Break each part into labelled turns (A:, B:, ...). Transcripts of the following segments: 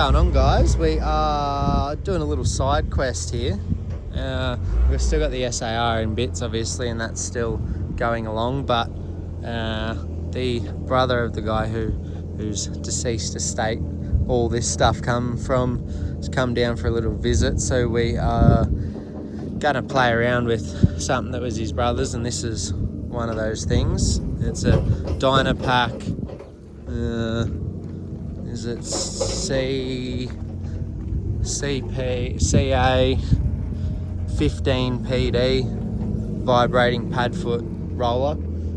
A: going on, guys? We are doing a little side quest here. We've still got the SAR in bits, obviously, and that's still going along, but the brother of the guy who's deceased estate all this stuff come from has come down for a little visit, so we are gonna play around with something that was his brother's, and this is one of those things. It's a Dynapack, is it CA 15 PD vibrating padfoot roller.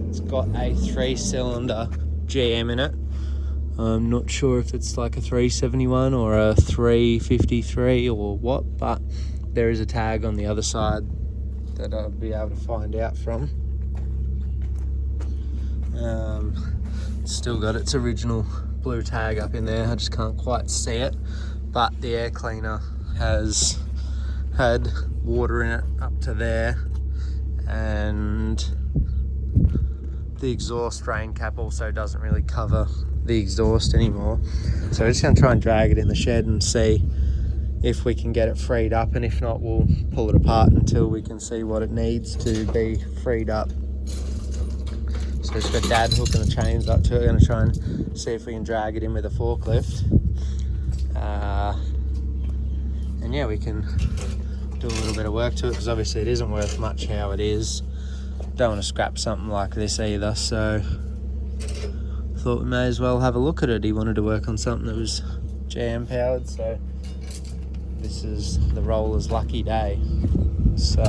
A: It's got a 3-cylinder GM in it. I'm not sure if it's like a 371 or a 353 or what, but there is a tag on the other side that I'll be able to find out from. Still got its original blue tag up in there. I just can't quite see it, but the air cleaner has had water in it up to there, and the exhaust drain cap also doesn't really cover the exhaust anymore. So we're just going to try and drag it in the shed and see if we can get it freed up, and if not, we'll pull it apart until we can see what it needs to be freed up. So just got Dad hooking the chains up to it. We're going to try and see if we can drag it in with a forklift. And yeah, we can do a little bit of work to it, because obviously it isn't worth much how it is. Don't want to scrap something like this either, so thought we may as well have a look at it. He wanted to work on something that was GM powered, so this is the roller's lucky day. So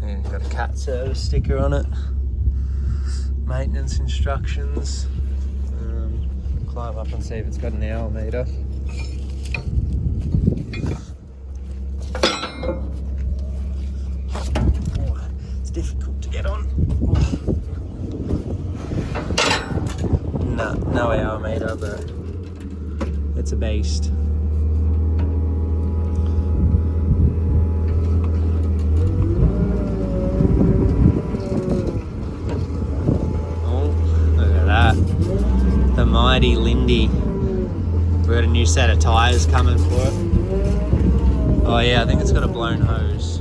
A: and got a cat service sticker on it, maintenance instructions. Climb up and see if it's got an hour meter. It's difficult to get on. No hour meter, but it's a beast. Oh, look at that. The mighty Lindy. We've got a new set of tyres coming for it. Oh yeah, I think it's got a blown hose.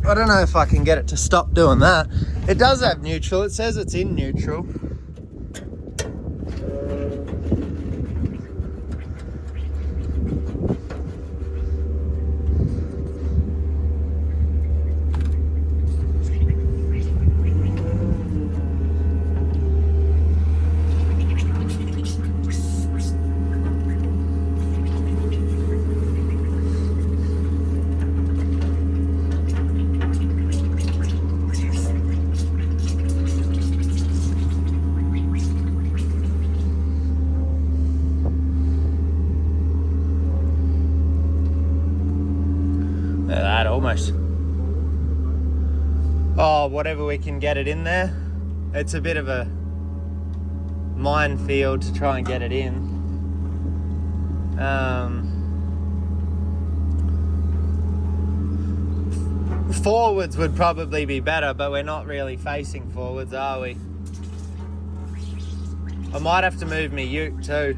A: I don't know if I can get it to stop doing that. It does have neutral. It says it's in neutral. That almost. Oh, whatever we can get it in there. It's a bit of a minefield to try and get it in. Forwards would probably be better, but we're not really facing forwards, are we? I might have to move my ute too.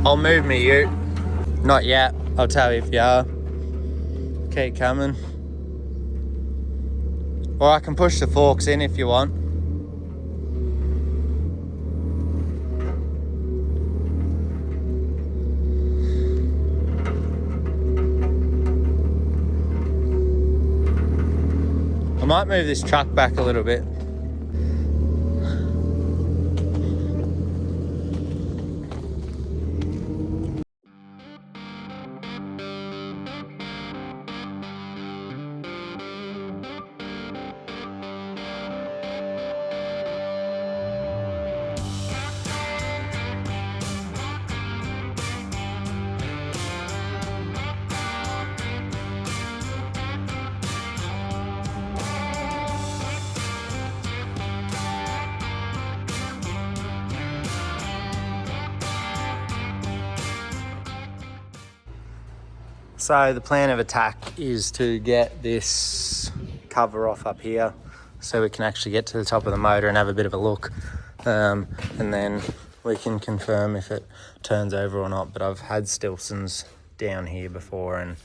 A: I'll move me ute. Not yet. I'll tell you if you are. Keep coming. Or I can push the forks in if you want. I might move this truck back a little bit. So the plan of attack is to get this cover off up here so we can actually get to the top of the motor and have a bit of a look. And then we can confirm if it turns over or not. But I've had Stilsons down here before and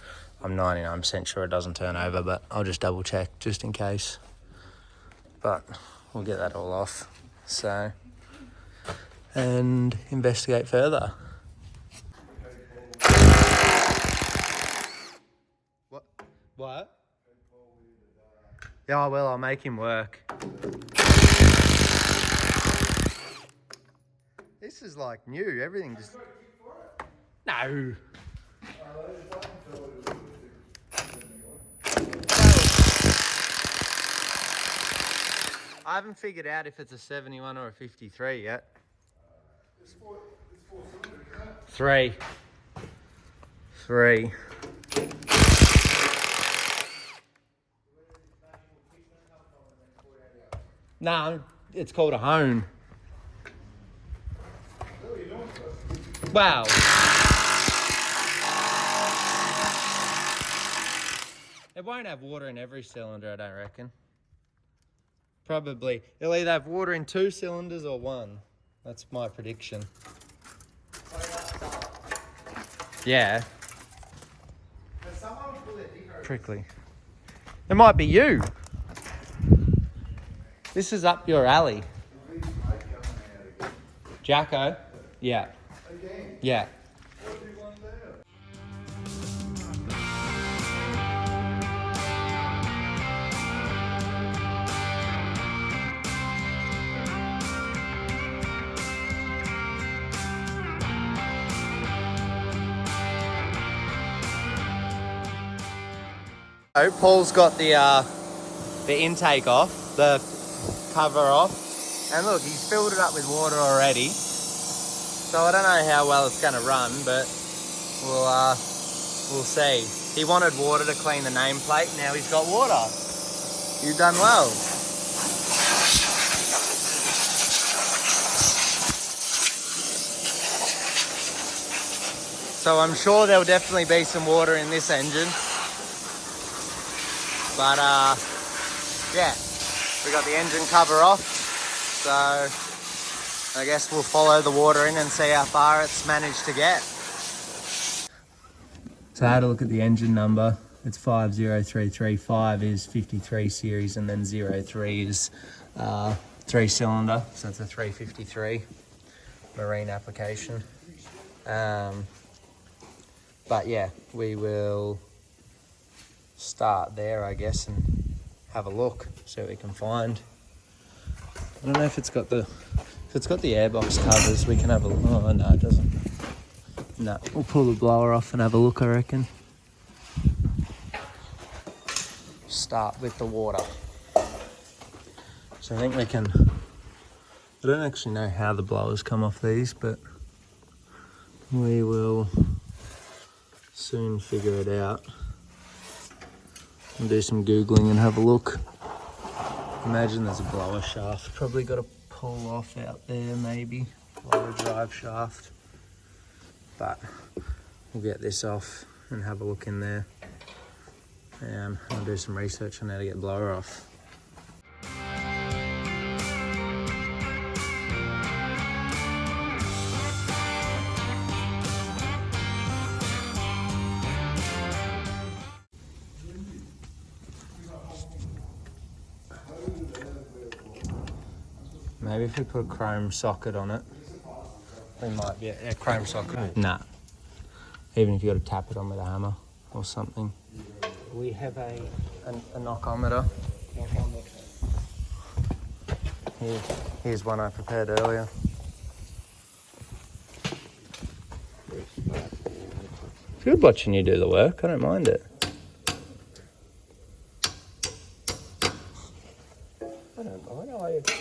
A: I'm 99% sure it doesn't turn over, but I'll just double check just in case. But we'll get that all off. So, and investigate further. What? Yeah, well, I'll make him work. This is like new, everything just... No. I haven't figured out if it's a 71 or a 53 yet. It's four cylinders, isn't it? Three. No, it's called a hone. Wow. It won't have water in every cylinder, I don't reckon. Probably. It'll either have water in 2 cylinders or 1. That's my prediction. Yeah. Prickly. It might be you. This is up your alley. Jacko? Yeah. Yeah. So Paul's got the intake off, the cover off, and look, he's filled it up with water already. So I don't know how well it's going to run, but we'll see. He wanted water to clean the nameplate, now he's got water. You've done well. So I'm sure there'll definitely be some water in this engine. But yeah, we got the engine cover off, so I guess we'll follow the water in and see how far it's managed to get. So I had a look at the engine number. It's 50335 is 53 series, and then 03 is 3-cylinder, so it's a 353 marine application. But yeah, we will start there, I guess, and have a look, see what we can find. I don't know if it's got the airbox covers. We can have a look. Oh no, it doesn't. No, we'll pull the blower off and have a look, I reckon. Start with the water. So I think we can. I don't actually know how the blowers come off these, but we will soon figure it out. I'll do some Googling and have a look. Imagine there's a blower shaft. Probably got to pull off out there, maybe. Blower drive shaft. But we'll get this off and have a look in there. And I'll do some research on how to get blower off. Maybe if we put a chrome socket on it, we might be a chrome socket. Nah. Even if you got to tap it on with a hammer or something. We have a knockometer. Here's one I prepared earlier. It's good watching you do the work. I don't mind it.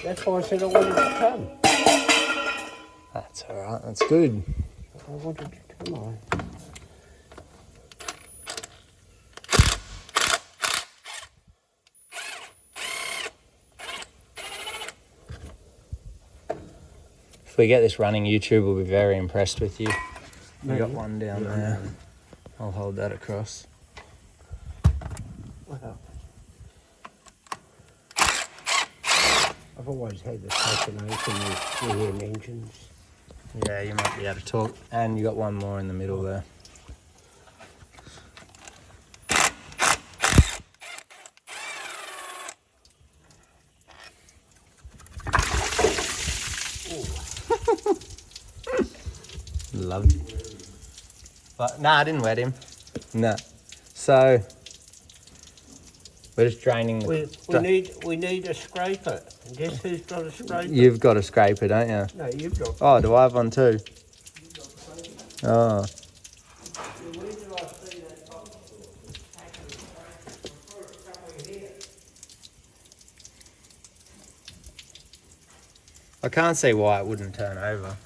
B: That's why I said I wanted to come.
A: That's alright, that's good.
B: I wanted to come on.
A: If we get this running, YouTube will be very impressed with you. We got one down there. I'll hold that across.
B: Well, I've always had this fascination with GM engines.
A: Yeah, you might be able to talk. And you got one more in the middle there. Loved it. But nah, I didn't wet him. No. So we're just draining the
B: We need a scraper. And guess who's got a scraper?
A: You've got a scraper, don't you?
B: No, you've got.
A: Oh, do I have one too? Oh. I can't see why it wouldn't turn over.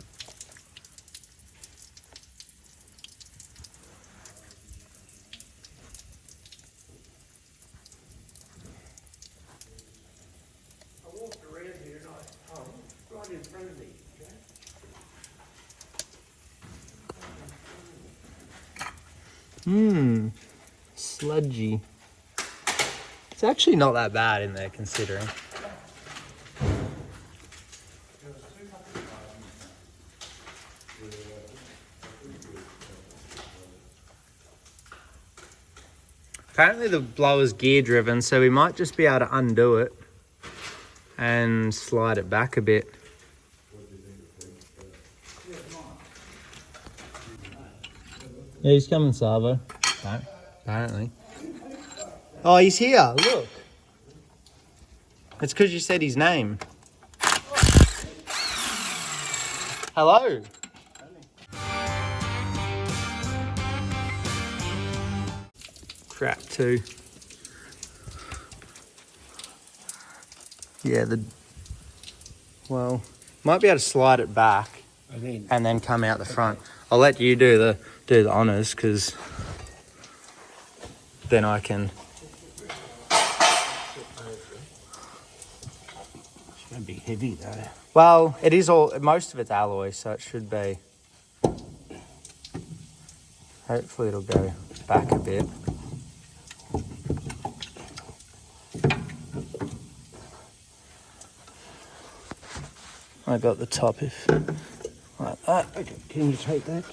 B: I walked around here and right in front of me.
A: Sludgy. It's actually not that bad in there considering. Apparently the blower's gear driven, so we might just be able to undo it and slide it back a bit. Yeah, he's coming, Savo. Apparently. Oh, he's here. Look. It's because you said his name. Hello. Crap too. Yeah, well, might be able to slide it back and then come out the front. I'll let you do the honours because then I can.
B: It's going to be heavy though.
A: Well, it is most of it's alloy, so it should be. Hopefully it'll go back a bit. I got the top like that.
B: Okay, can you take that?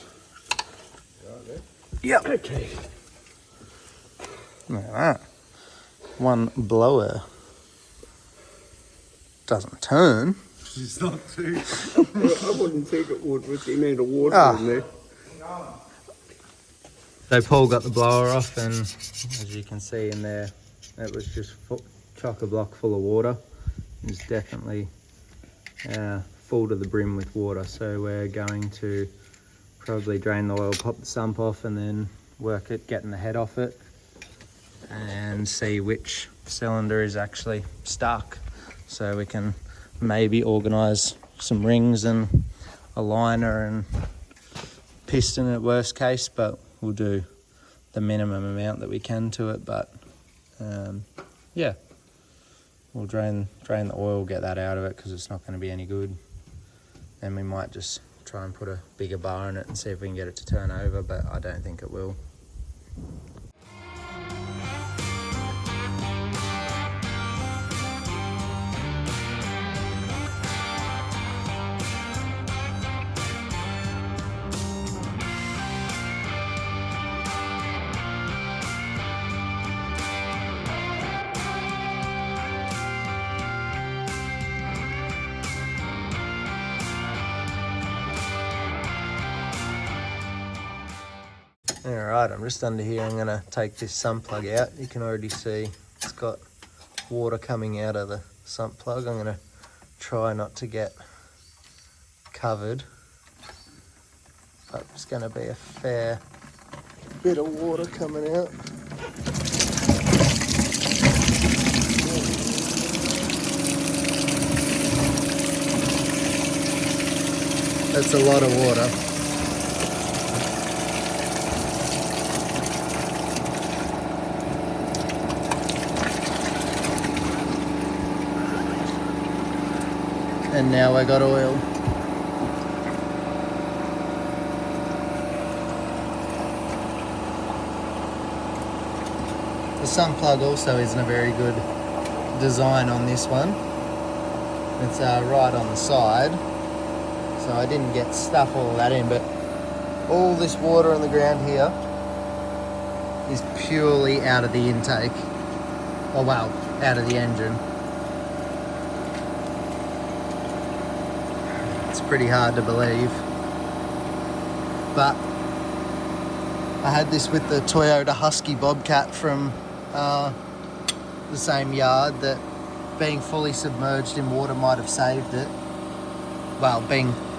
A: Yep.
B: Okay.
A: Like that. One blower. Doesn't turn.
B: It's not too. I wouldn't think it would with the amount of water in there.
A: So Paul got the blower off, and as you can see in there, it was just chock-a-block full of water. It's definitely full to the brim with water. So we're going to probably drain the oil, pop the sump off, and then work at getting the head off it and see which cylinder is actually stuck. So we can maybe organise some rings and a liner and piston at worst case, but we'll do the minimum amount that we can to it. But yeah, we'll drain the oil, get that out of it because it's not going to be any good. Then we might just try and put a bigger bar in it and see if we can get it to turn over, but I don't think it will. Alright, I'm just under here. I'm going to take this sump plug out. You can already see it's got water coming out of the sump plug. I'm going to try not to get covered, but it's going to be a fair bit of water coming out. That's a lot of water. And now I got oil. The sump plug also isn't a very good design on this one. It's right on the side, so I didn't get stuff all of that in, but all this water on the ground here is purely out of the intake. Oh well, out of the engine. It's pretty hard to believe. But I had this with the Toyota Husky Bobcat from the same yard, that being fully submerged in water might have saved it. Well,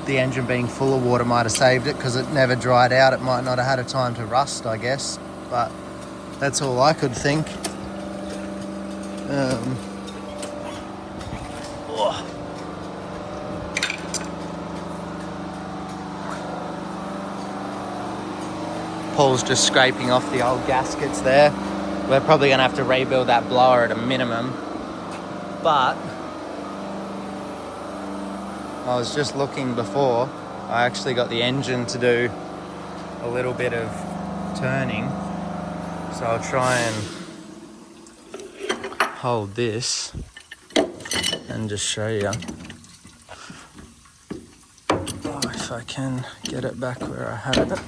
A: the engine being full of water might have saved it because it never dried out. It might not have had a time to rust, I guess. But that's all I could think. Paul's just scraping off the old gaskets there. We're probably going to have to rebuild that blower at a minimum. But I was just looking before. I actually got the engine to do a little bit of turning. So I'll try and hold this and just show you. Oh, if I can get it back where I had it.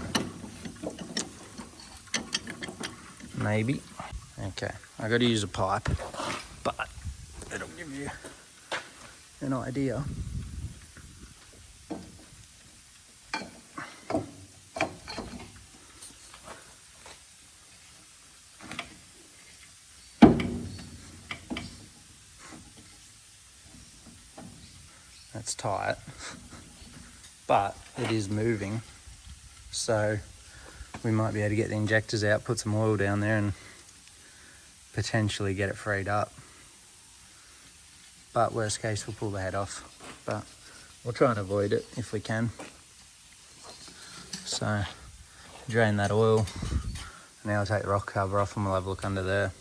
A: Maybe. Okay, I got to use a pipe, but it'll give you an idea. That's tight, but it is moving, so we might be able to get the injectors out, put some oil down there and potentially get it freed up. But worst case, we'll pull the head off, but we'll try and avoid it if we can. So drain that oil, now I'll take the rock cover off and we'll have a look under there.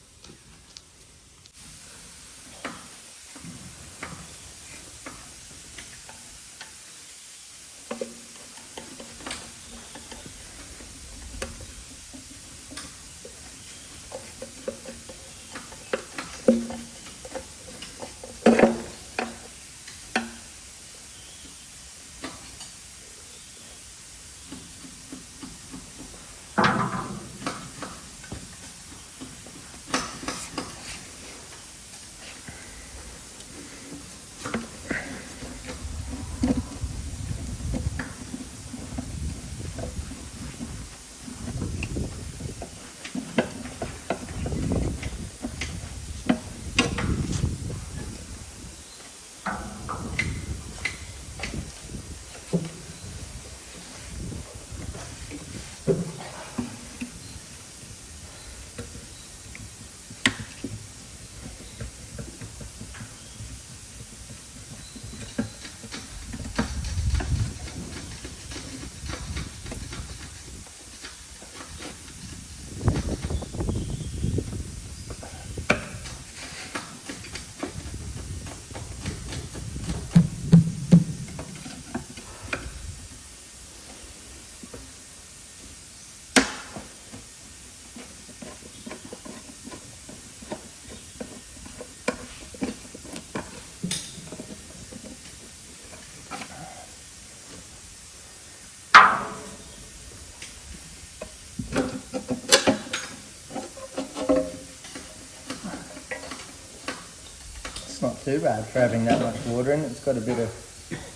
A: Not too bad for having that much water in it. It's got a bit of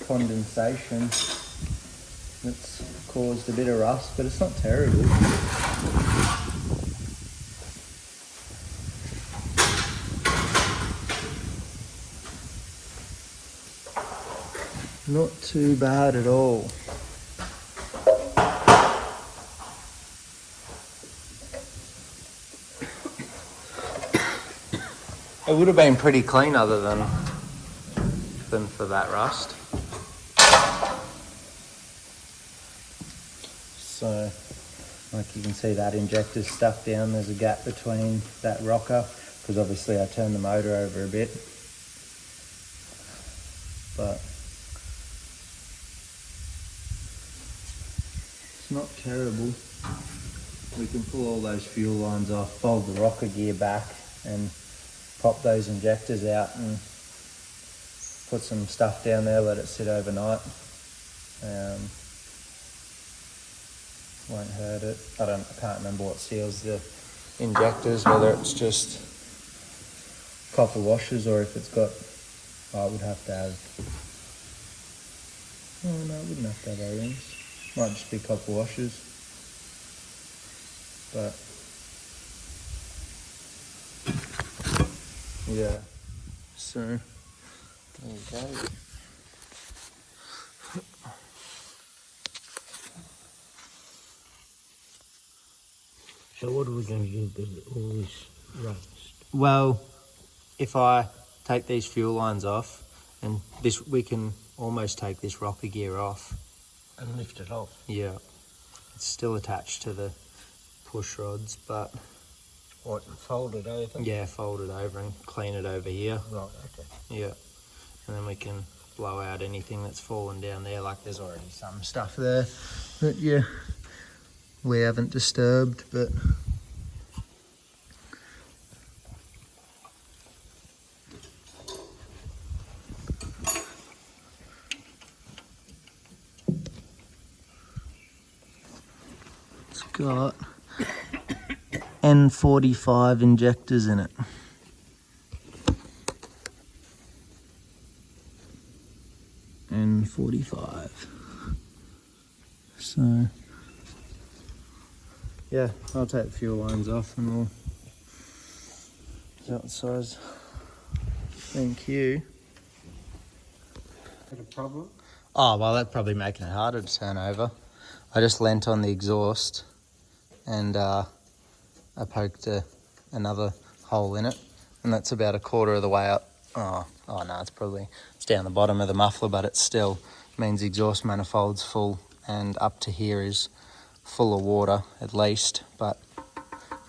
A: condensation that's caused a bit of rust, but it's not terrible. Not too bad at all. It would have been pretty clean other than for that rust. So, like you can see, that injector's stuck down. There's a gap between that rocker, because obviously I turned the motor over a bit. But it's not terrible. we can pull all those fuel lines off, fold the rocker gear back and pop those injectors out and put some stuff down there, let it sit overnight. Won't hurt it. I can't remember what seals the injectors, whether it's just copper washers or if it's got, it would have to have, oh no, it wouldn't have to have O-rings. Might just be copper washers. But yeah, so there you go.
B: So what are we going to do with all this rust?
A: Well, if I take these fuel lines off, and this, we can almost take this rocker gear off.
B: And lift it off?
A: Yeah. It's still attached to the push rods, but...
B: What, and fold it over?
A: Yeah, fold it over and clean it over here.
B: Right, okay.
A: Yeah. And then we can blow out anything that's fallen down there, like there's already some stuff there that, yeah, we haven't disturbed, but... It's got N45 injectors in it. N45. So, yeah, I'll take the fuel lines off and we'll get outside. Thank you.
B: Got a problem?
A: Oh, well, that'd probably making it harder to turn over. I just leant on the exhaust and I poked another hole in it, and that's about a quarter of the way up. Oh no, it's down the bottom of the muffler, but it still means the exhaust manifold's full, and up to here is full of water at least, but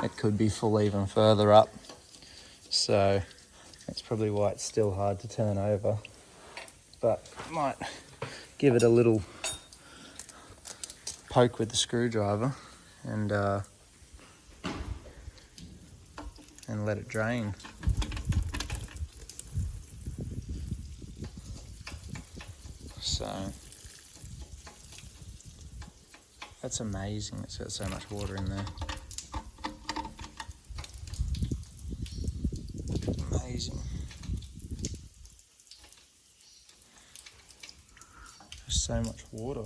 A: it could be full even further up. So that's probably why it's still hard to turn over, but might give it a little poke with the screwdriver and let it drain. So that's amazing. It's got so much water in there. Amazing. There's so much water.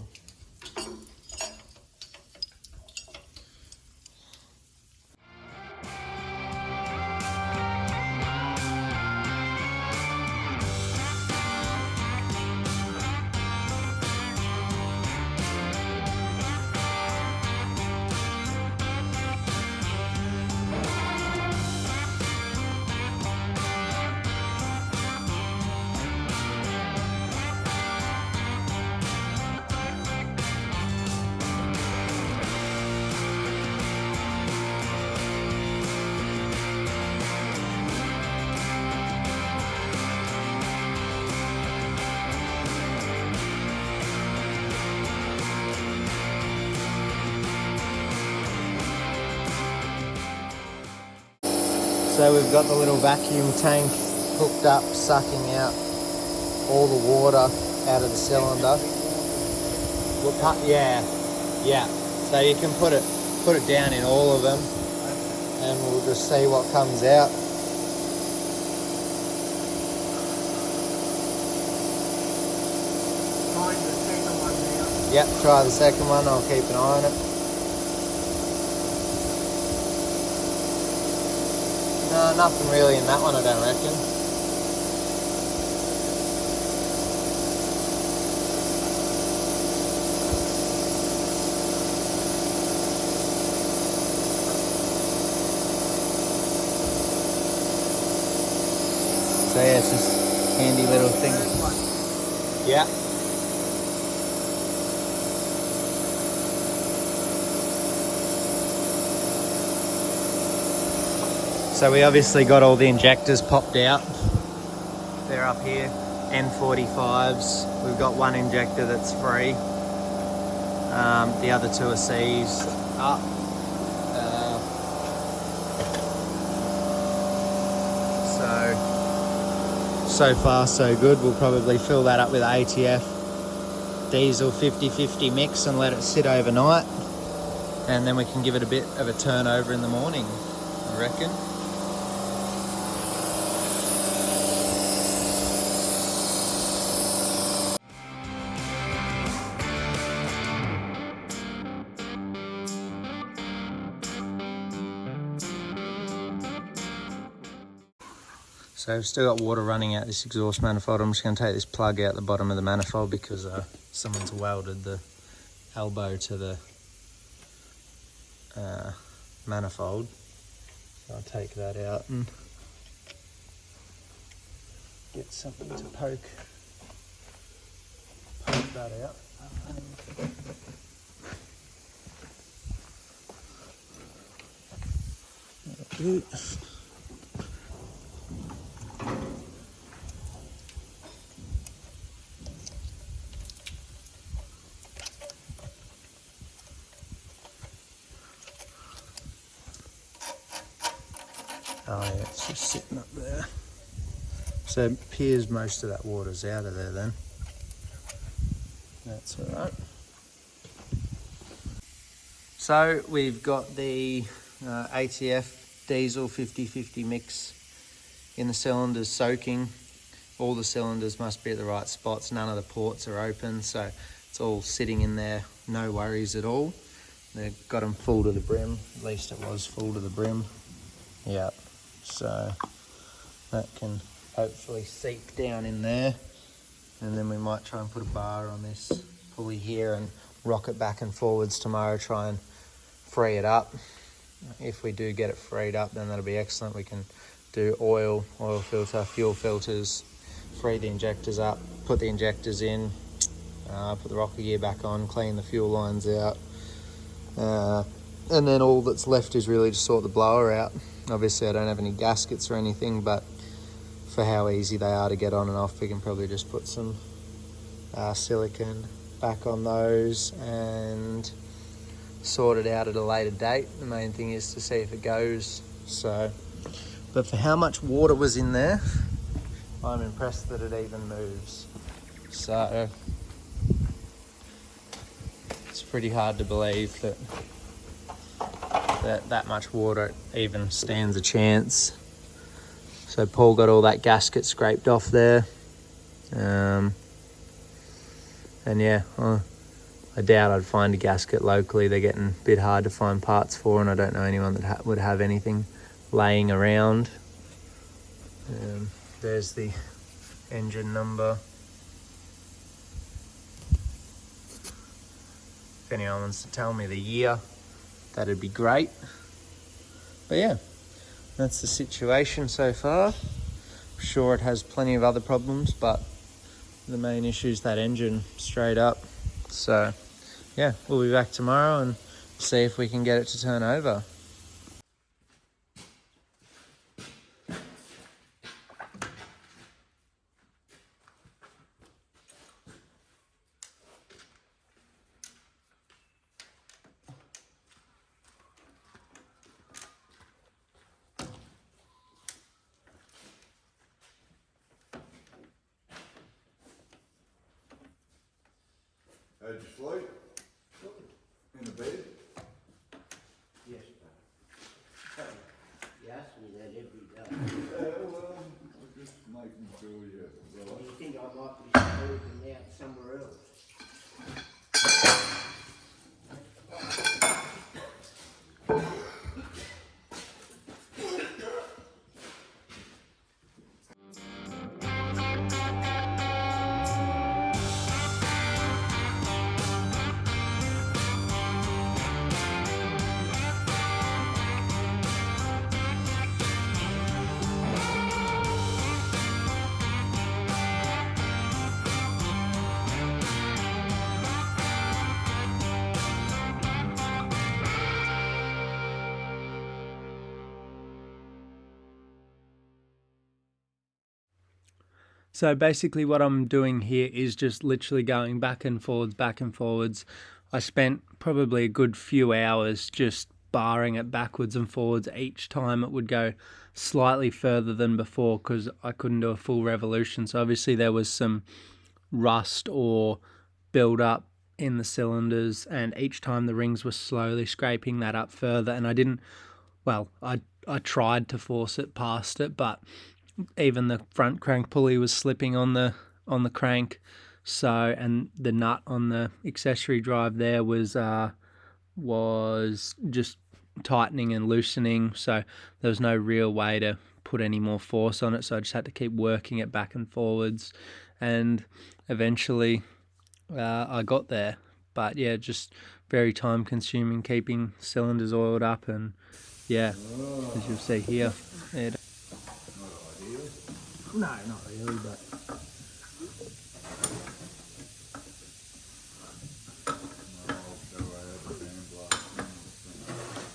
A: So we've got the little vacuum tank hooked up, sucking out all the water out of the cylinder. Yeah. So you can put it down in all of them, and we'll just see what comes out.
B: Try the second one now.
A: Yep, try the second one. I'll keep an eye on it. No, nothing really in that one, I don't reckon. So yeah, it's just handy little thing. Yeah. So we obviously got all the injectors popped out. They're up here, N45s. We've got one injector that's free. The other two are seized up. so far so good. We'll probably fill that up with ATF diesel 50-50 mix and let it sit overnight, and then we can give it a bit of a turnover in the morning, I reckon. So I've still got water running out this exhaust manifold. I'm just going to take this plug out the bottom of the manifold because someone's welded the elbow to the manifold. So I'll take that out and get something to poke that out. Oh yeah, it's just sitting up there. So it appears most of that water's out of there then. That's all right. So we've got the ATF diesel 50-50 mix in the cylinders soaking. All the cylinders must be at the right spots. None of the ports are open, so it's all sitting in there. No worries at all. They've got them full to the brim. At least it was full to the brim. Yeah. So that can hopefully seep down in there, and then we might try and put a bar on this pulley here and rock it back and forwards tomorrow, try and free it up. If we do get it freed up, then that'll be excellent. We can do oil filter, fuel filters, free the injectors up, put the injectors in, put the rocker gear back on, clean the fuel lines out, and then all that's left is really to sort the blower out. Obviously I don't have any gaskets or anything, but for how easy they are to get on and off, we can probably just put some silicone back on those and sort it out at a later date. The main thing is to see if it goes. So, but for how much water was in there, I'm impressed that it even moves. So it's pretty hard to believe that that much water even stands a chance. So Paul got all that gasket scraped off there, and yeah, I doubt I'd find a gasket locally. They're getting a bit hard to find parts for, and I don't know anyone that would have anything laying around. There's the engine number. If anyone wants to tell me the year, that'd be great. But yeah, that's the situation so far. I'm sure it has plenty of other problems, but the main issue is that engine straight up. So yeah, we'll be back tomorrow and see if we can get it to turn over.
C: How'd you sleep? In the bed?
B: Yes, sir. You ask me that every day.
C: Well, I'm just making sure you're right.
B: Do you think I might be sleeping out somewhere else?
A: So basically what I'm doing here is just literally going back and forwards. I spent probably a good few hours just barring it backwards and forwards each time. It would go slightly further than before because I couldn't do a full revolution. So obviously there was some rust or build up in the cylinders, and each time the rings were slowly scraping that up further, and I tried to force it past it, but even the front crank pulley was slipping on the crank. So, and the nut on the accessory drive there was just tightening and loosening, so there was no real way to put any more force on it, so I just had to keep working it back and forwards, and eventually I got there. But yeah, just very time consuming keeping cylinders oiled up, and yeah, as you'll see here, no, not really, but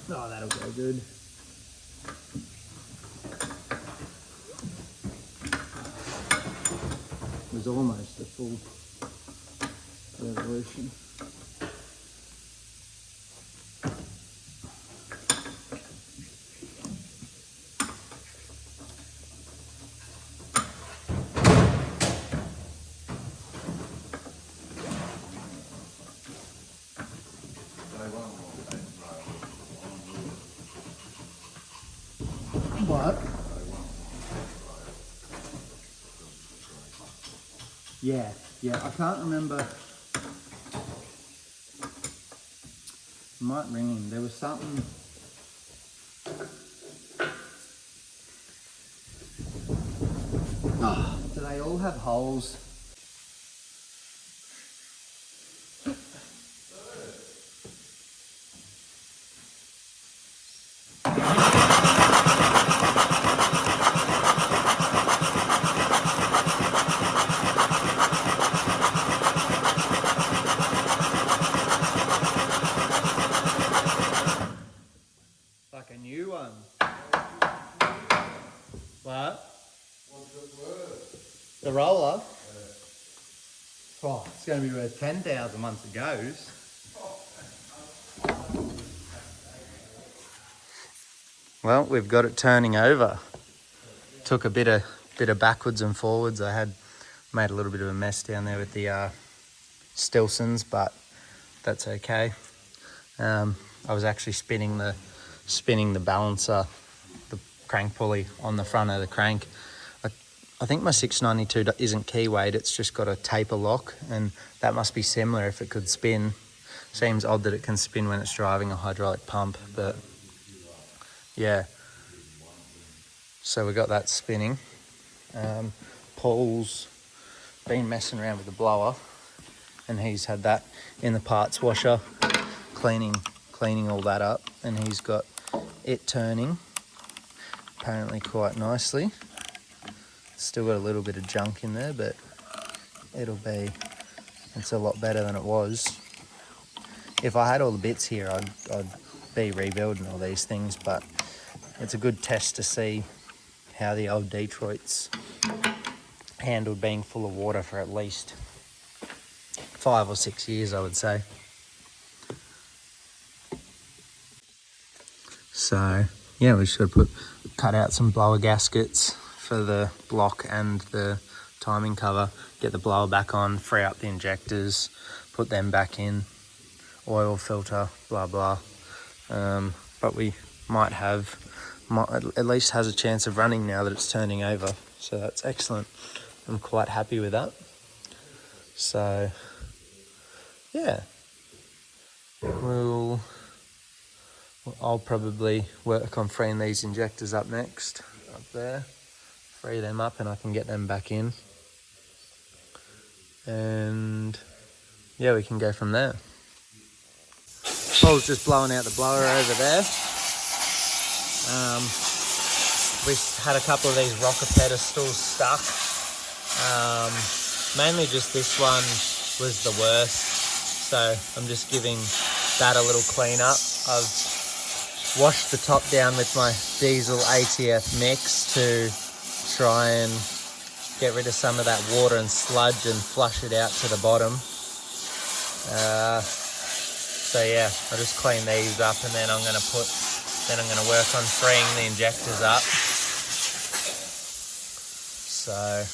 A: no, that'll go good. It was almost a full revolution. What? Yeah, I can't remember. Might ring him. There was something. Oh, do they all have holes? Like a new one. What?
C: What's it worth?
A: The roller? Yeah. Oh, it's going to be worth 10,000 once it goes. Well, we've got it turning over. Took a bit of backwards and forwards. I had made a little bit of a mess down there with the Stilsons, but that's okay. I was actually spinning the balancer, the crank pulley on the front of the crank. I think my 692 isn't key weight, it's just got a taper lock, and that must be similar if it could spin. Seems odd that it can spin when it's driving a hydraulic pump, but yeah. So we got that spinning. Paul's been messing around with the blower, and he's had that in the parts washer, cleaning all that up, and he's got it turning apparently quite nicely. Still got a little bit of junk in there, but it's a lot better than it was. If I had all the bits here, I'd be rebuilding all these things, but it's a good test to see how the old Detroit's handled being full of water for at least 5 or 6 years, I would say. So yeah, we should cut out some blower gaskets for the block and the timing cover, get the blower back on, free up the injectors, put them back in, oil filter, blah blah. But we might at least has a chance of running now that it's turning over, so that's excellent. I'm quite happy with that. So yeah, I'll probably work on freeing these injectors up next, up there. Free them up and I can get them back in. And yeah, we can go from there. Paul's just blowing out the blower over there. We had a couple of these rocker pedestals stuck. Mainly just this one was the worst. So I'm just giving that a little clean up. I've washed the top down with my diesel ATF mix to try and get rid of some of that water and sludge and flush it out to the bottom. So yeah, I'll just clean these up and then I'm gonna work on freeing the injectors up. So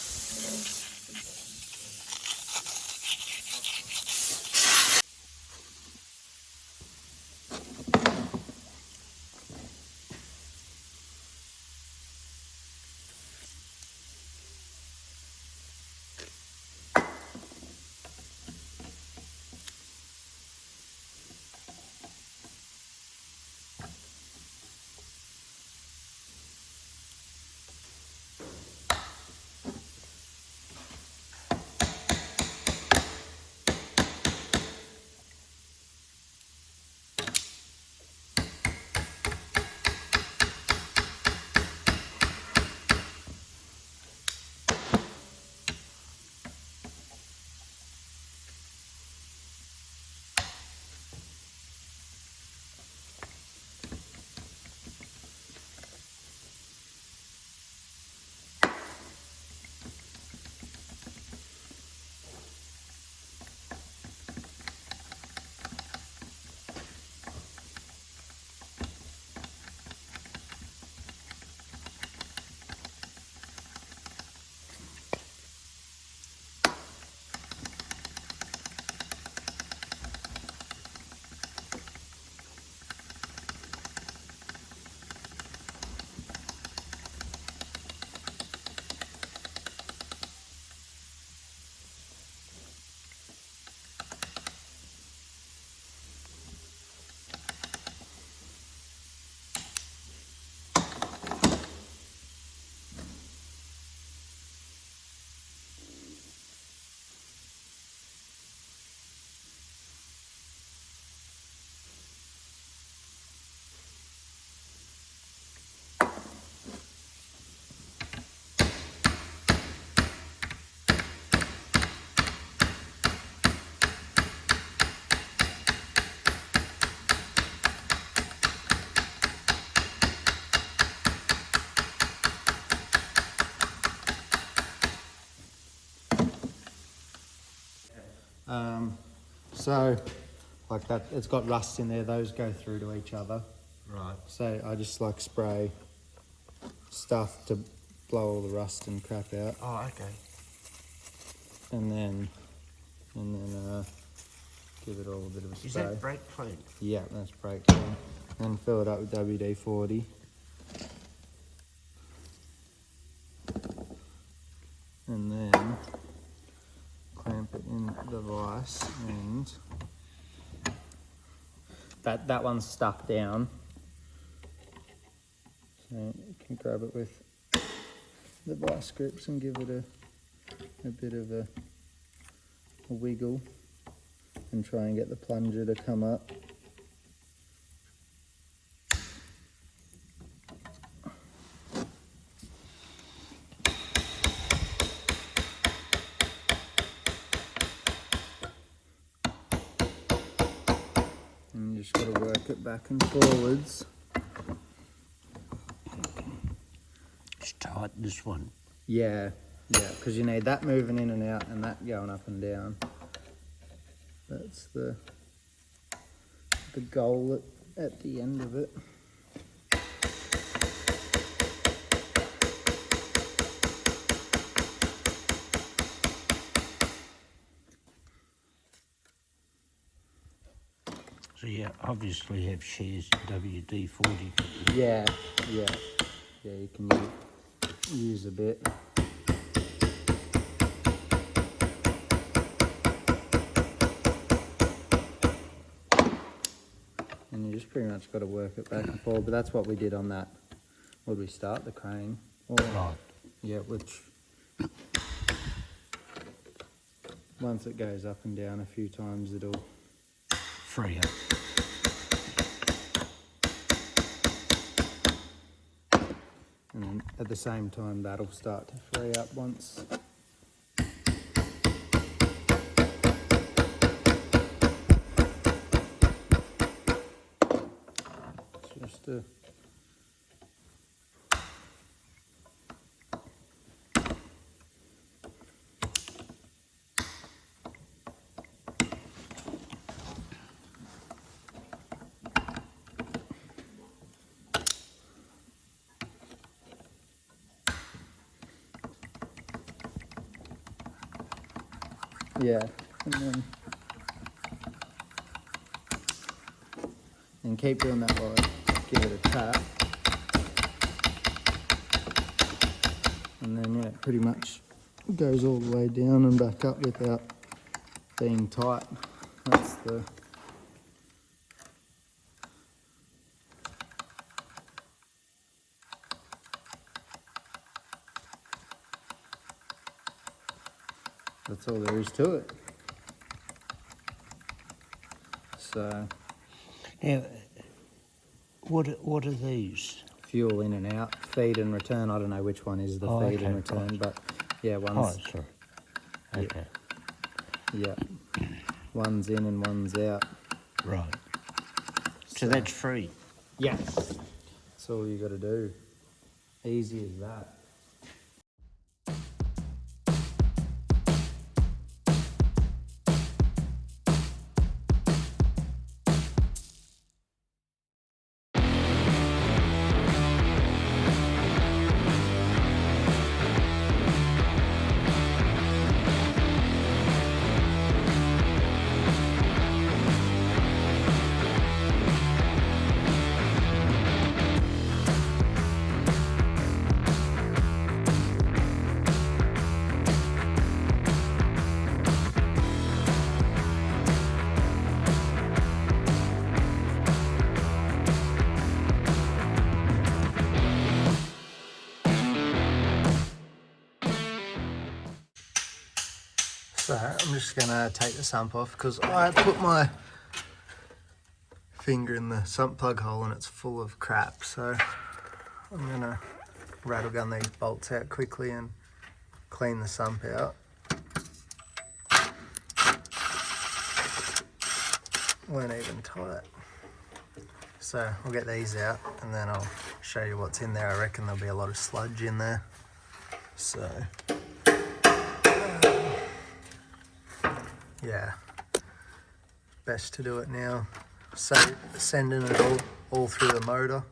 A: so like that, it's got rust in there, those go through to each other.
B: Right.
A: So I just like spray stuff to blow all the rust and crap out.
B: Oh, okay.
A: And then give it all a bit of a spray.
B: Is that brake clean?
A: Yeah, that's brake clean. And fill it up with WD-40. And then clamp it in the vise, and that one's stuck down. So you can grab it with the vice grips and give it a bit of a wiggle and try and get the plunger to come up. And you just got to work it back and forwards.
B: Just tight this one.
A: Yeah, because you need that moving in and out and that going up and down. That's the goal at the end of it.
B: So you obviously have shares WD-40.
A: Yeah, you can use a bit. And you just pretty much got to work it back and forward, but that's what we did on that. Would we start the crane? Or,
B: Right.
A: yeah, which once it goes up and down a few times, it'll
B: Free up.
A: and then at the same time that'll start to free up once. Just a Yeah, and keep doing that while I give it a tap. And then yeah, it pretty much goes all the way down and back up without being tight. That's all there is to it. So
B: Now, what are these?
A: fuel in and out, feed and return. I don't know which one is the feed and return,
B: right.
A: but yeah,
B: Oh,
A: one's
B: sorry. Okay.
A: yeah, one's in and one's out.
B: Right. So that's free.
A: Yeah, that's all you got to do. Easy as that. So I'm just gonna take the sump off because I put my finger in the sump plug hole and it's full of crap. So I'm gonna rattle gun these bolts out quickly and clean the sump out. Weren't even tight. So I'll get these out and then I'll show you what's in there. I reckon there'll be a lot of sludge in there. So yeah, best to do it now. So sending it all through the motor.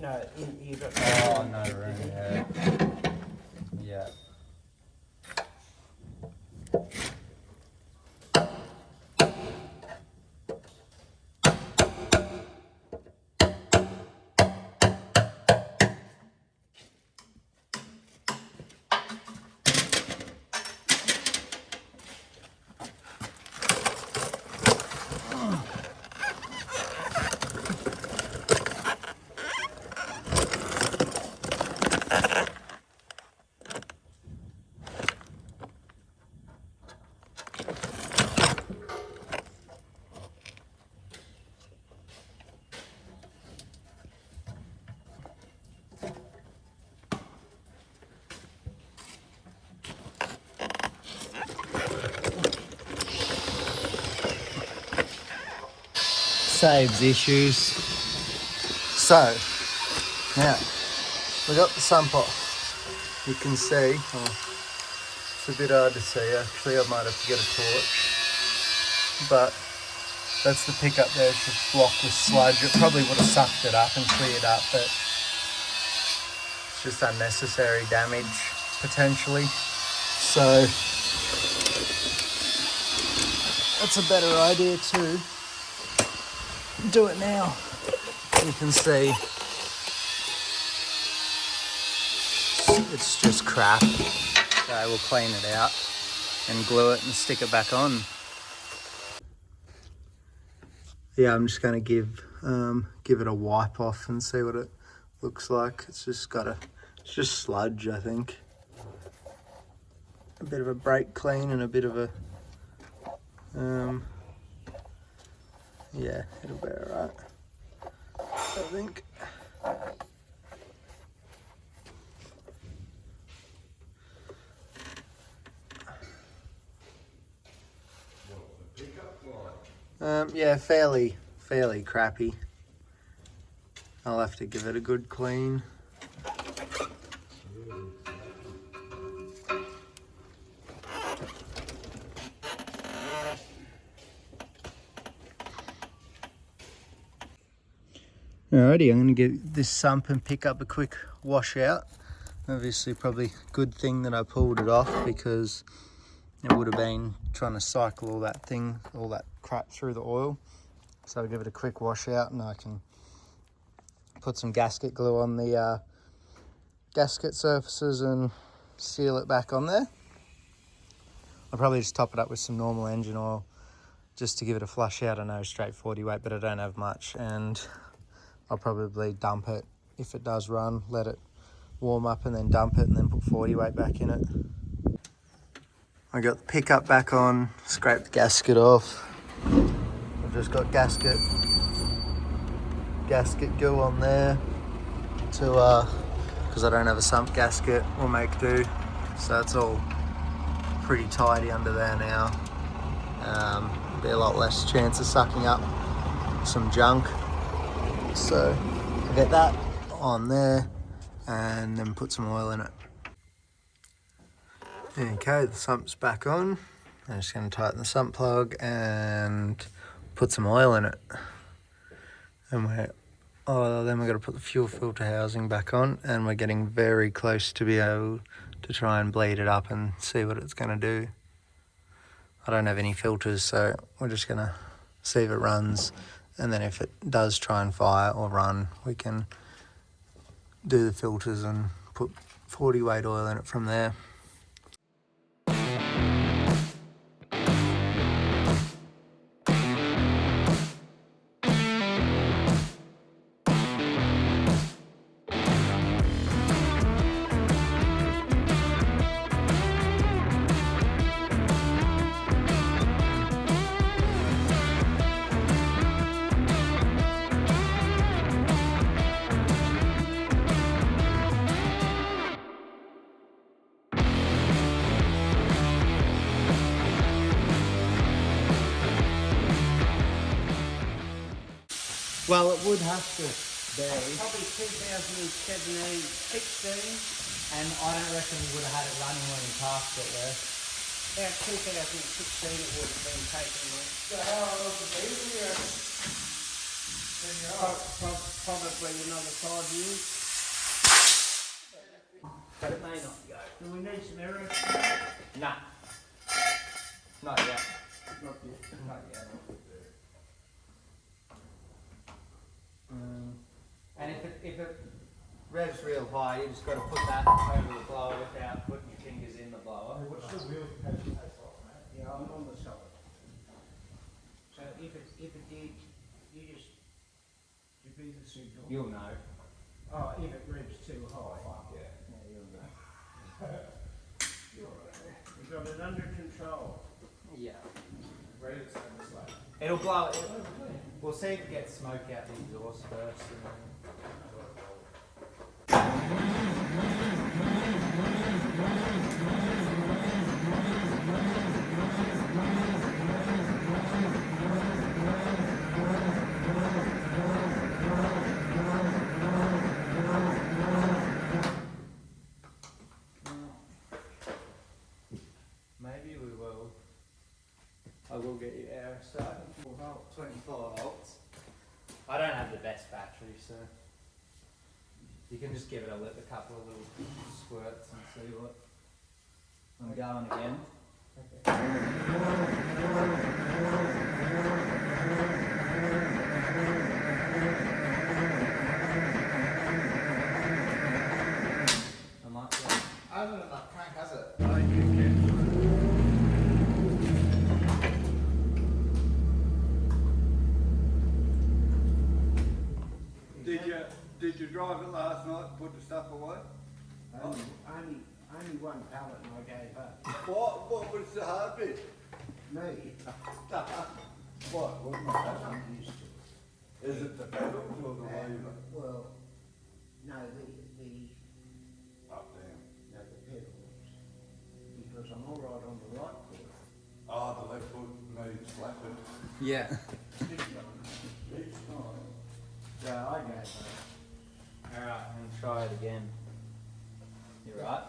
B: No, you got.
A: Oh, no room, yeah. Yeah. Saves issues. So, now, we got the sump off. You can see, it's a bit hard to see actually, I might have to get a torch. But That's the pickup there. It's just blocked with sludge. It probably would have sucked it up and cleared up, but it's just unnecessary damage potentially. So that's a better idea to do it now. You can see it's just crap. So we'll clean it out and glue it and stick it back on. Yeah, I'm just going to give it a wipe off and see what it looks like. It's just sludge, I think. A bit of a brake clean and a bit of a yeah, it'll be alright, I think. Yeah, fairly crappy. I'll have to give it a good clean. Alrighty, I'm going to get this sump and pick up a quick wash out. Obviously probably a good thing that I pulled it off, because it would have been trying to cycle all that crap through the oil. So I'll give it a quick wash out and I can put some gasket glue on the gasket surfaces and seal it back on there. I'll probably just top it up with some normal engine oil just to give it a flush out. I know straight 40 weight, but I don't have much, and I'll probably dump it if it does run, let it warm up and then dump it and then put 40 weight back in it. I got the pickup back on, scraped the gasket off. I've just got gasket glue on there to because I don't have a sump gasket, we'll make do. So it's all pretty tidy under there now. Be a lot less chance of sucking up some junk. So I'll get that on there and then put some oil in it. Okay, the sump's back on. I'm just going to tighten the sump plug and put some oil in it. And then we're going to put the fuel filter housing back on, and we're getting very close to be able to try and bleed it up and see what it's going to do. I don't have any filters, so we're just going to see if it runs, and then if it does try and fire or run, we can do the filters and put 40 weight oil in it from there. Well, it would have to be.
B: Probably 2017, 16.
A: And I don't reckon we would have had it running when we passed it there.
B: About 2016 it would have been taken away.
C: So how old is it been here? 10 years old.
B: Probably another 5 years.
A: But it may not go.
B: Do we need some arrows?
A: Nah. Not yet.
B: Not yet.
A: Not yet. And if it revs real high, you just got to put that over the blower without putting your fingers in the blower.
C: What's the wheel capacity take off, mate?
B: Yeah, I'm on the side. So if it did, you just give me the signal.
A: You'll know.
B: Oh, if it revs too high.
C: Yeah.
B: Yeah, you'll know. We've got it under control.
A: Yeah.
C: Ready to send this way.
A: It'll blow it. We'll see if it gets smoke out the exhaust first. Maybe we will I will get you air starting 24 volts. I don't have the best battery, so you can just give it a couple of little squirts and see what. I'm going again. I might be.
C: I haven't enough crank, has it?
A: Oh, you can.
D: Did you drive it last night and put the stuff away?
B: Only one pallet and I gave up.
D: What was the hard bit?
B: Me,
D: What was
B: I'm used to it.
D: Is it the pedals or the lever?
B: Well, no, the
D: Up down.
B: no, the pedals. Because I'm all right on the right foot.
D: Oh, the left foot needs flattened.
A: Yeah.
D: It's not.
B: Yeah, I gave up.
A: Alright, and try it again. You right?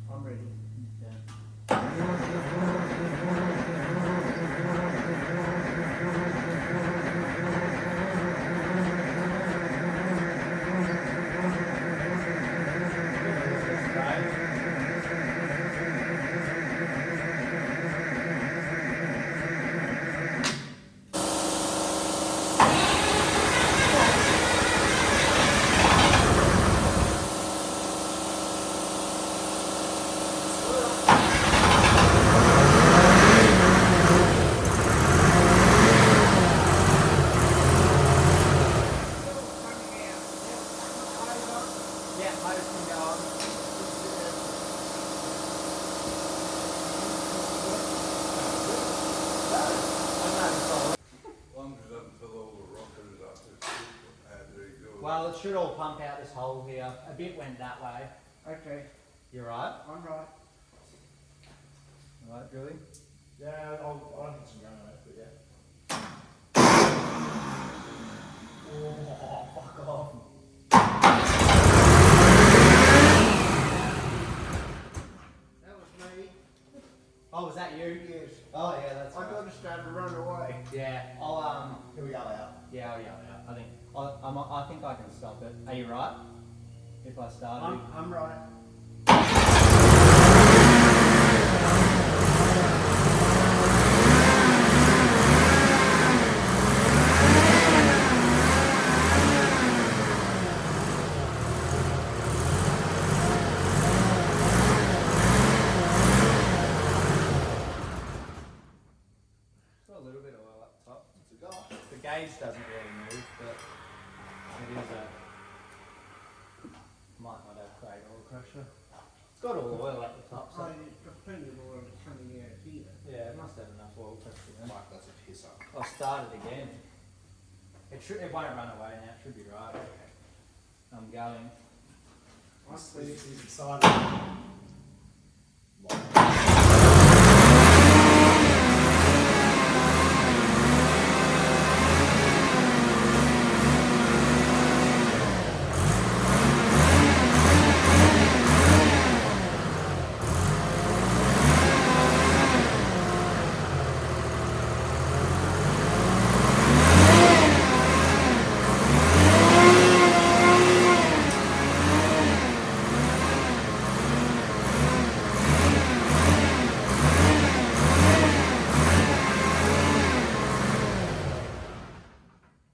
B: I'm ready.
A: Yeah. Yeah, I just can go on.
D: As long as it doesn't fill all the rockers up, it's very good.
A: Well, it should all pump out this hole here. A bit went that way.
B: Okay,
A: You right?
B: I'm right.
A: Right, Julie?
C: Yeah, I'll get some going on it, but yeah.
A: Oh, fuck off.
B: That was me.
A: Oh, was that you?
B: Yes.
A: Oh, yeah, that's
B: I
A: right.
B: got to start to run away.
A: Yeah, I'll,
C: Here we go out.
A: yeah, I'll yell it out. I think I can stop it. Are you right? If I start it?
B: I'm right.
A: It's got a little bit of oil up top.
D: It's a guy.
A: The gauge doesn't really move, but it is a. Might not have great oil pressure. It's got all oil at the top, so.
B: Oh, it's got plenty of oil coming out here.
A: Yeah, it must have enough oil pressure then.
C: Mike, that's a pisser.
A: I'll start it again. It won't run away now, it should be right. I'm going.
C: He's excited.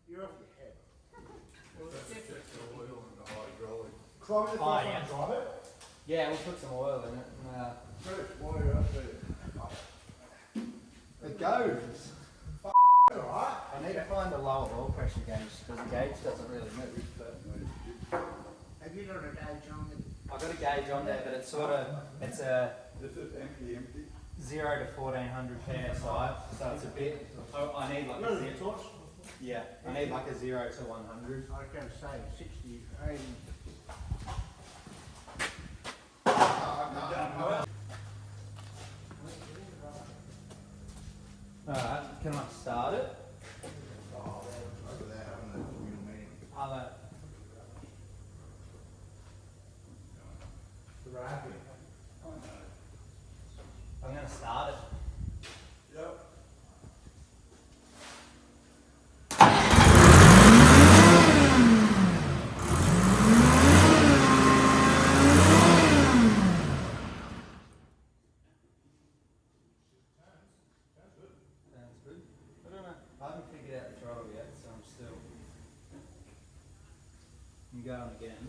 B: You're off your head.
D: Oil and the hydraulic.
C: Climb it the
A: Oh,
C: first
A: yeah.
C: one, drive it.
A: Yeah, we'll put some oil in it.
D: First wire up there.
A: It goes.
C: Alright.
A: I need to find a lower oil pressure gauge because the gauge doesn't really move. But
B: Have you got a gauge on it?
A: I've got a gauge on there, but it's a
D: This is empty.
A: 0 to 1400 psi, so it's a bit. I need like a zero. Yeah, I need like a 0 to 100.
B: I can say 60, 80.
A: Alright, can I start it?
D: Without having a real meeting.
C: The racket.
A: I'm gonna start it. going again.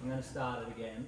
A: I'm going to start it again.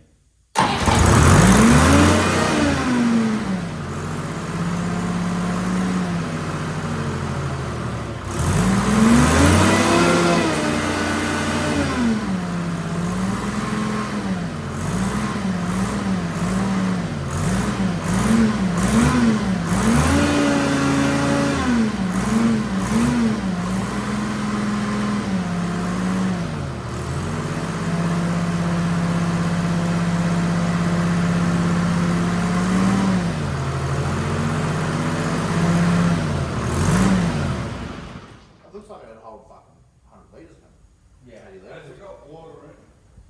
C: It looks like it'd hold fucking 100 litres, man.
A: Yeah.
C: 80
D: Has
C: litres.
D: it got water in it?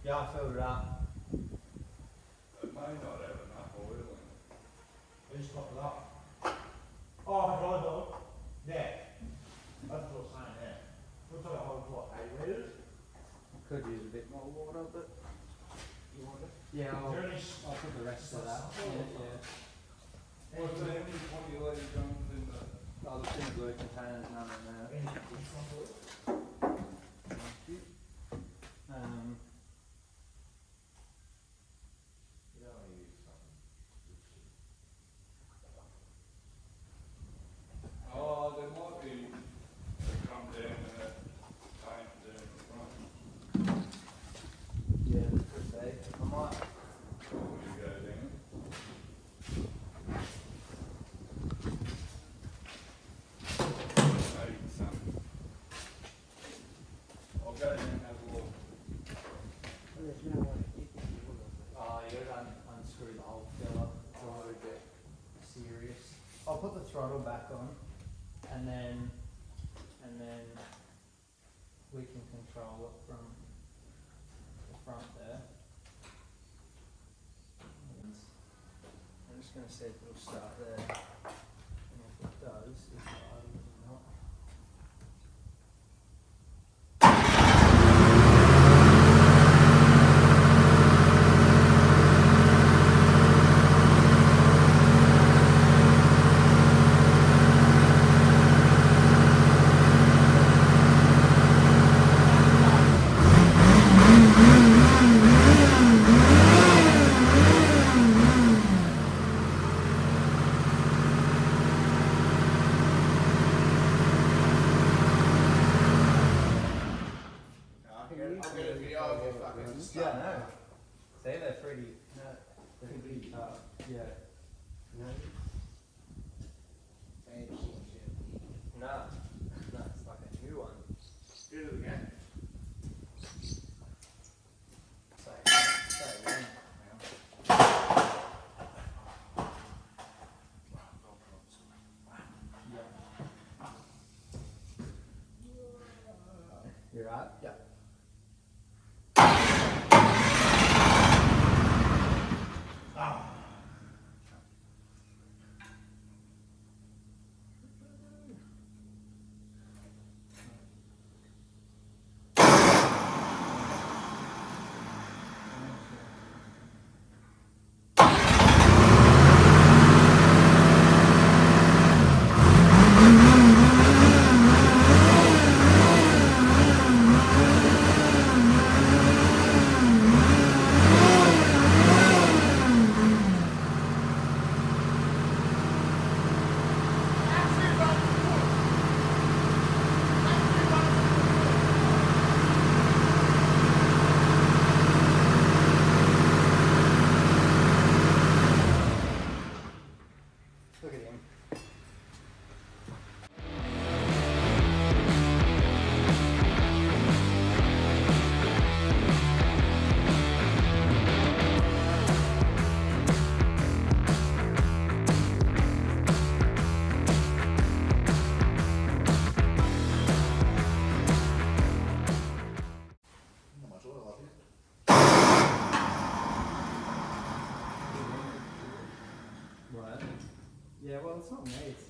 A: Yeah, I filled it up.
D: It may not have enough oil in it.
C: Who's topped it up? Oh, hydraulic oil? Yeah. That's what I was saying, yeah. Looks like it holds what, 80 litres?
A: Could use a bit more water, but
C: You want it?
A: yeah,
C: Is there any
A: I'll put the rest of that. Yeah.
D: Was there any 20 litre drums in the?
A: I'll just in the blue containers, none in there.
C: any sump oil?
A: Um,
C: You don't want to use something.
D: Oh, there might be, they come down and that paint down the front.
A: yeah, could be. I might.
D: Before you go down. Maybe some. I'll go down and have a look.
B: There's no way to keep it.
A: Oh, you gotta unscrew the whole filler. It's a little bit serious. I'll put the throttle back on, and then we can control it from the front there. I'm just gonna see if it'll start there, and if it does, if not, it will not.
C: I'll get a video of you fucking
A: Yeah, no. See, they're pretty. They're pretty tough. Yeah.
B: No. Fancy shit.
A: No, it's like a new one.
C: Do it again.
A: Say when. You right?
C: Yeah.
A: Look at him.
C: Not much oil up here.
A: Right. Yeah, well, it's not me. It's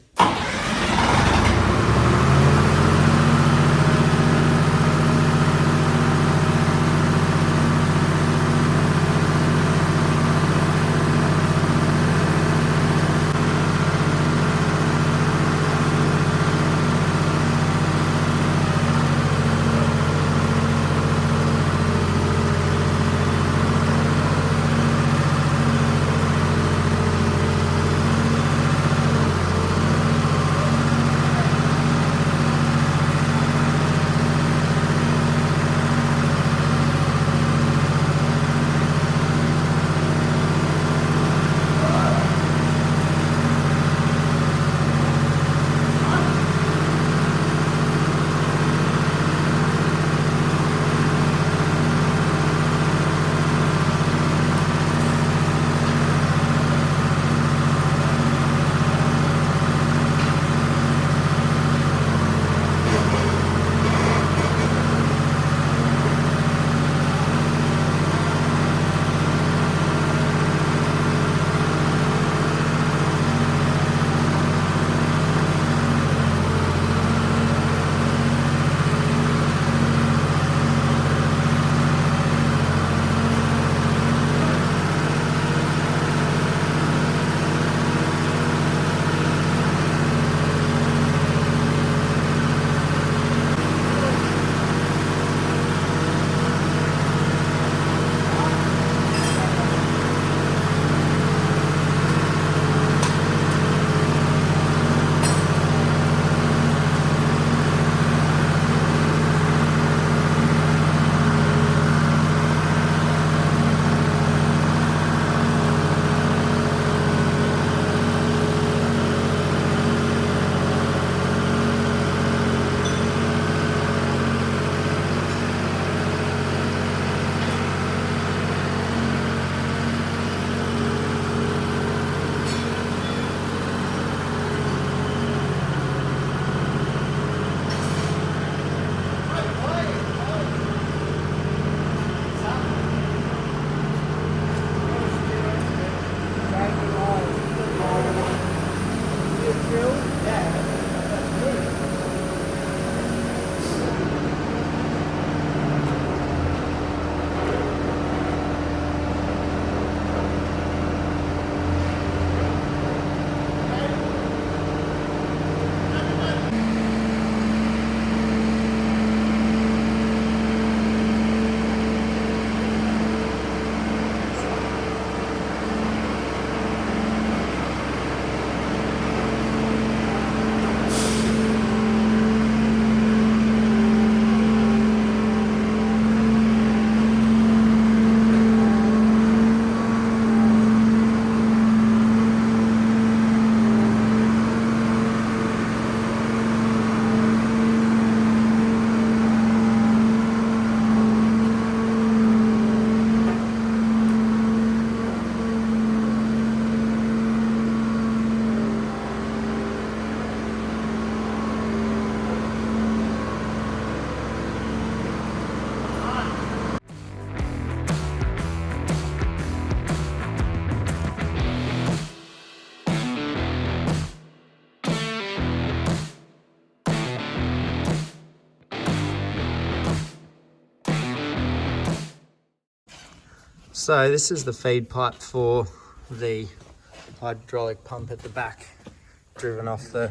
A: So this is the feed pipe for the hydraulic pump at the back, driven off the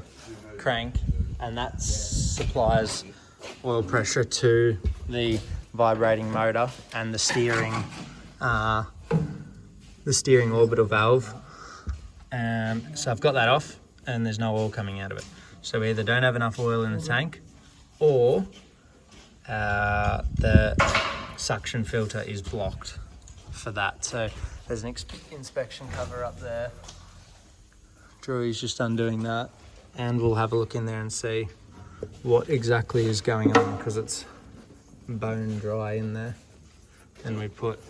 A: crank, and that supplies oil pressure to the vibrating motor and the steering orbital valve. So I've got that off and there's no oil coming out of it. So we either don't have enough oil in the tank, or the suction filter is blocked for that. So there's an inspection cover up there. Drewy's just undoing that, and we'll have a look in there and see what exactly is going on, because it's bone dry in there, and we put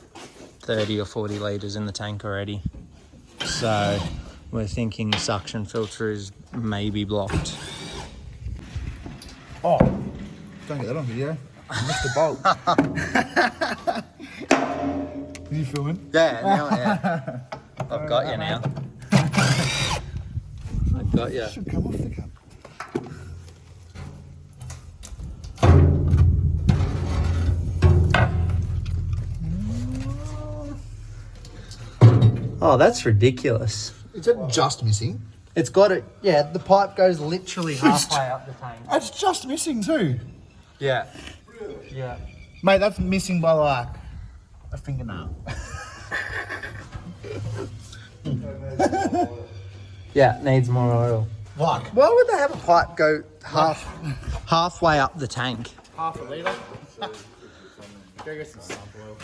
A: 30 or 40 litres in the tank already. So we're thinking the suction filter is maybe blocked.
C: Oh, don't get that on video. I missed the bolt. Are you filming?
A: Yeah, now, yeah. I've got you now. I've got you.
C: Should come off the cup.
A: Oh, that's ridiculous.
C: Is it just missing?
A: It's got it. Yeah, the pipe goes literally halfway up the tank.
C: It's just missing too.
A: Yeah. Yeah.
C: Mate, that's missing by like a fingernail.
A: Yeah, needs more oil.
C: Like
A: Why would they have a pipe go halfway up the tank?
C: half a litre. Go get some sump oil.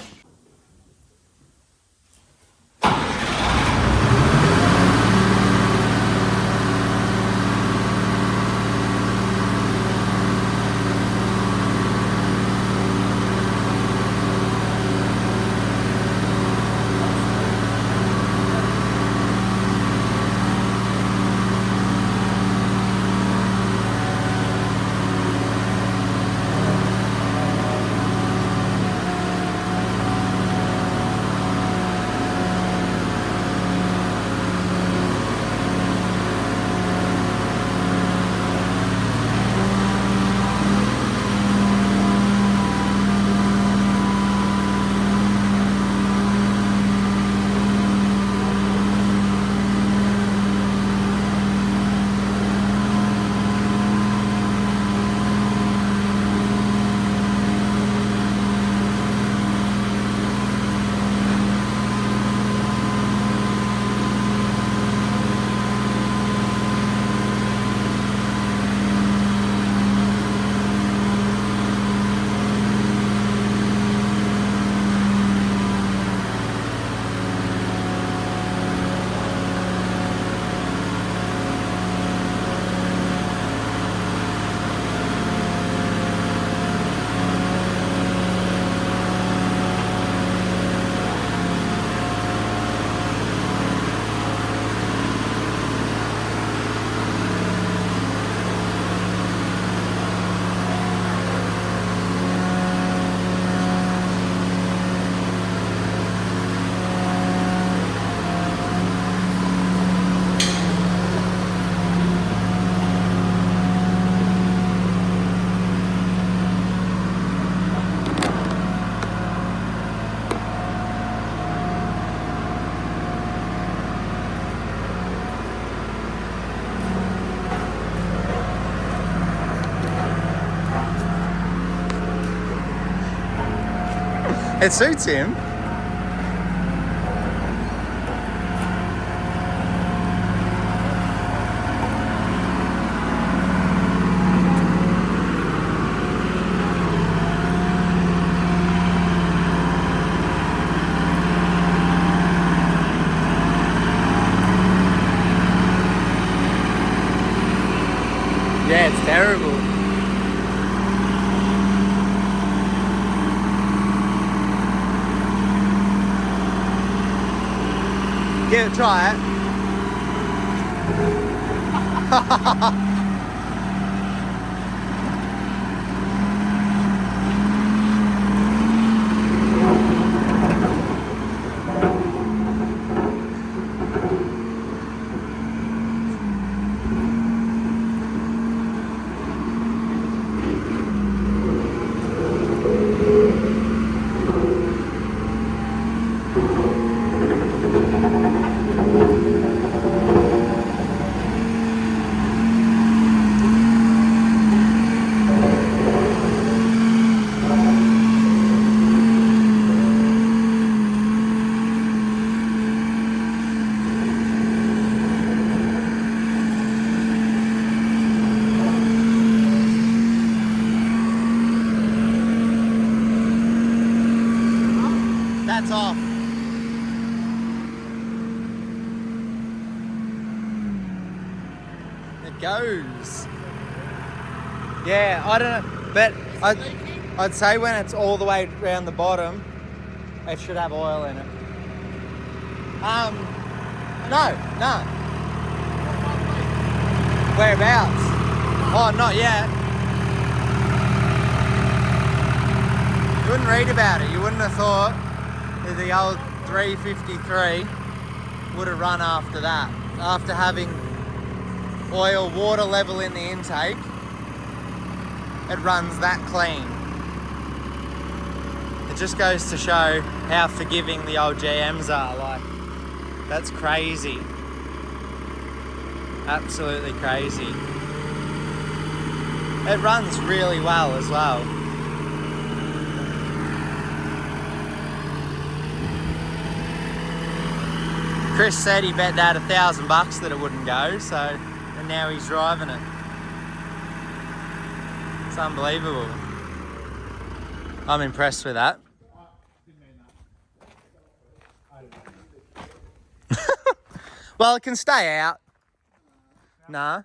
A: It suits him. Yeah, it's terrible. Give it a try it. goes. Yeah, I don't know, but I'd say when it's all the way around the bottom, it should have oil in it. No. Whereabouts? Oh, not yet. You wouldn't read about it. You wouldn't have thought that the old 353 would have run after that. After having oil water level in the intake, it runs that clean. It just goes to show how forgiving the old GMs are. Like, that's crazy. Absolutely crazy. It runs really well as well. Chris said he bet that $1,000 that it wouldn't go, so, and now he's driving it. It's unbelievable. I'm impressed with that. Well, it can stay out. Nah.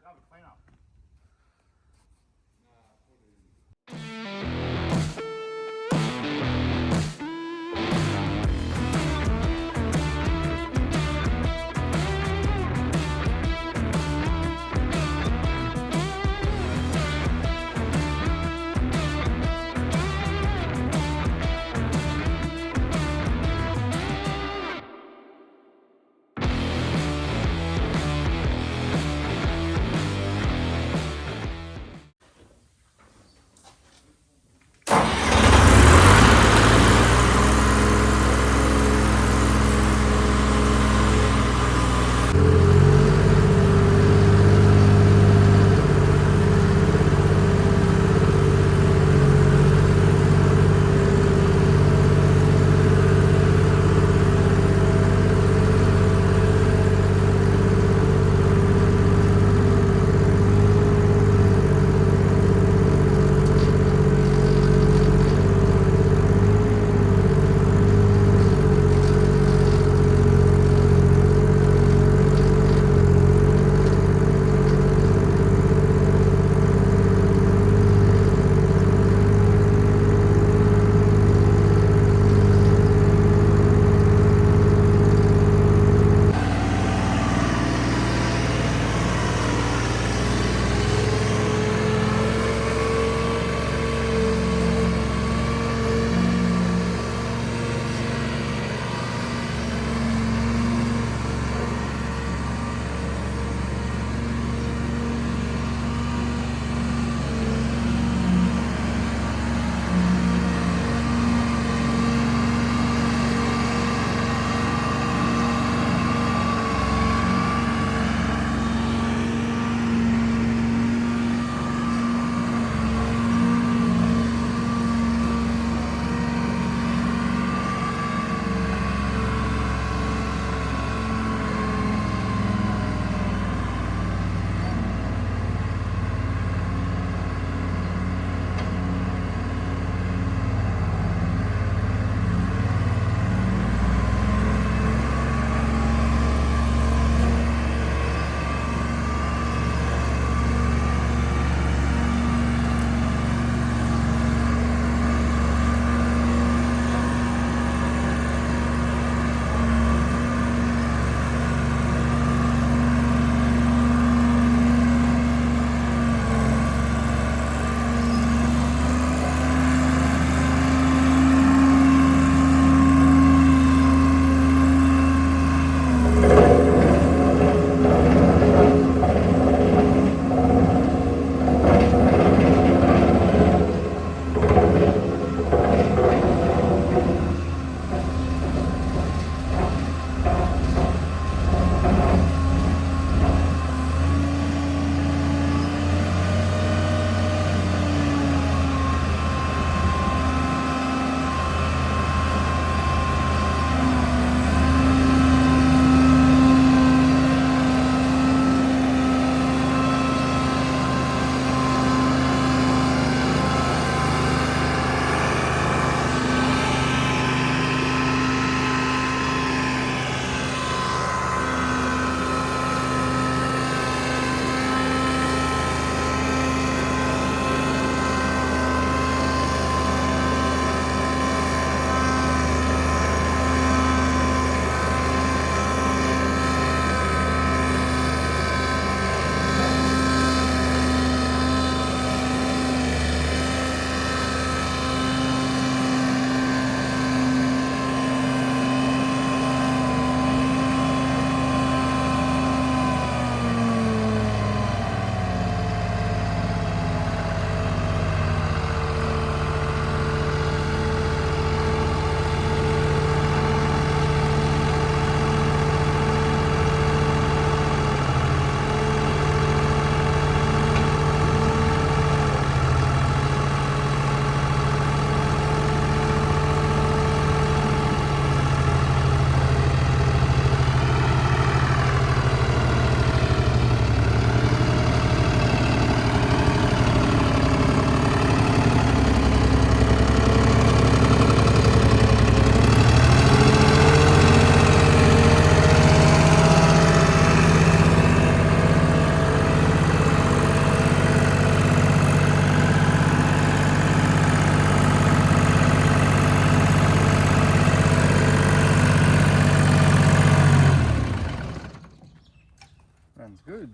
A: good.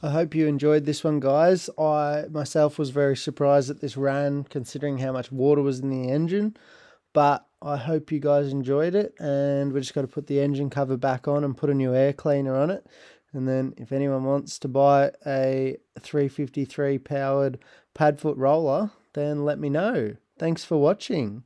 E: I hope you enjoyed this one, guys. I myself was very surprised that this ran, considering how much water was in the engine. But I hope you guys enjoyed it, and we just got to put the engine cover back on and put a new air cleaner on it. And then if anyone wants to buy a 353 powered padfoot roller, then let me know. Thanks for watching.